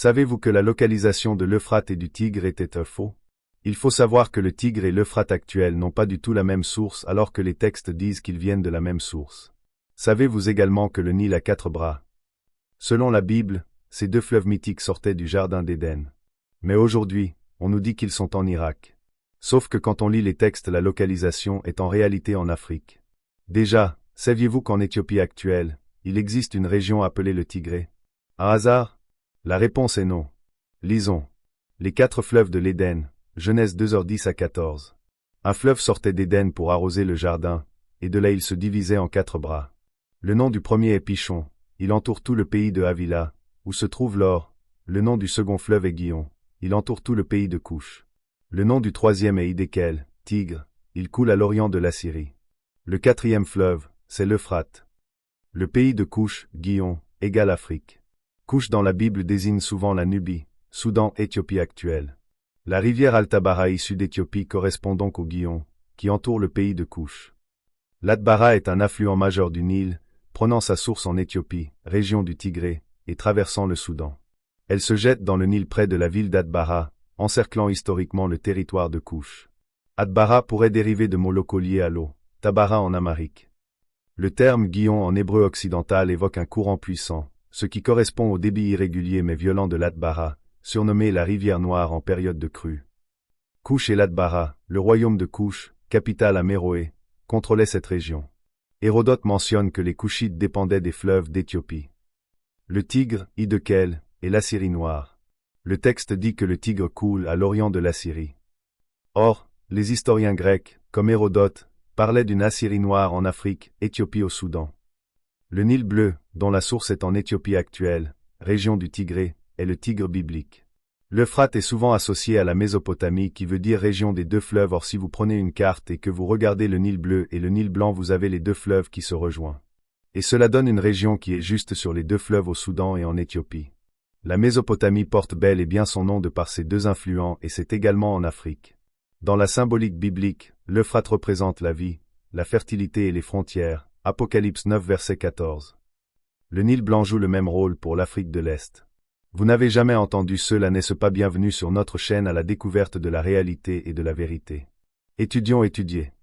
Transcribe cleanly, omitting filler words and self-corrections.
Savez-vous que la localisation de l'Euphrate et du Tigre était un faux? Il faut savoir que le Tigre et l'Euphrate actuels n'ont pas du tout la même source alors que les textes disent qu'ils viennent de la même source. Savez-vous également que le Nil a 4 bras? Selon la Bible, ces 2 fleuves mythiques sortaient du Jardin d'Éden. Mais aujourd'hui, on nous dit qu'ils sont en Irak. Sauf que quand on lit les textes, la localisation est en réalité en Afrique. Déjà, saviez-vous qu'en Éthiopie actuelle, il existe une région appelée le Tigré? Un hasard? La réponse est non. Lisons. Les 4 fleuves de l'Éden, Genèse 2h10 à 14. Un fleuve sortait d'Éden pour arroser le jardin, et de là il se divisait en 4 bras. Le nom du premier est Pichon, il entoure tout le pays de Havila, où se trouve l'or. Le nom du second fleuve est Guillon, il entoure tout le pays de Couche. Le nom du troisième est Hidékel, Tigre, il coule à l'orient de la Syrie. Le 4e fleuve, c'est l'Euphrate. Le pays de Couche, Guillon, égale Afrique. Couche dans la Bible désigne souvent la Nubie, Soudan, Éthiopie actuelle. La rivière Altabara issue d'Éthiopie correspond donc au Guillon, qui entoure le pays de Couche. L'Atbara est un affluent majeur du Nil, prenant sa source en Éthiopie, région du Tigré, et traversant le Soudan. Elle se jette dans le Nil près de la ville d'Atbara, encerclant historiquement le territoire de Couche. Atbara pourrait dériver de mots locaux liés à l'eau, Tabara en amharique. Le terme Guillon en hébreu occidental évoque un courant puissant, ce qui correspond au débit irrégulier mais violent de l'Atbara, surnommée la rivière Noire en période de crue. Couche et l'Atbara, le royaume de Couche, capitale à Méroé, contrôlait cette région. Hérodote mentionne que les Couchites dépendaient des fleuves d'Éthiopie. Le Tigre, Hidékel, est l'Assyrie noire. Le texte dit que le Tigre coule à l'orient de l'Assyrie. Or, les historiens grecs, comme Hérodote, parlaient d'une Assyrie noire en Afrique, Éthiopie au Soudan. Le Nil bleu, dont la source est en Éthiopie actuelle, région du Tigré, est le Tigre biblique. L'Euphrate est souvent associé à la Mésopotamie qui veut dire région des 2 fleuves. Or si vous prenez une carte et que vous regardez le Nil bleu et le Nil blanc, vous avez les 2 fleuves qui se rejoignent. Et cela donne une région qui est juste sur les 2 fleuves au Soudan et en Éthiopie. La Mésopotamie porte bel et bien son nom de par ses 2 influents et c'est également en Afrique. Dans la symbolique biblique, l'Euphrate représente la vie, la fertilité et les frontières, Apocalypse 9 verset 14. Le Nil blanc joue le même rôle pour l'Afrique de l'Est. Vous n'avez jamais entendu cela, n'est-ce pas? Bienvenue sur notre chaîne à la découverte de la réalité et de la vérité. Étudions, étudier.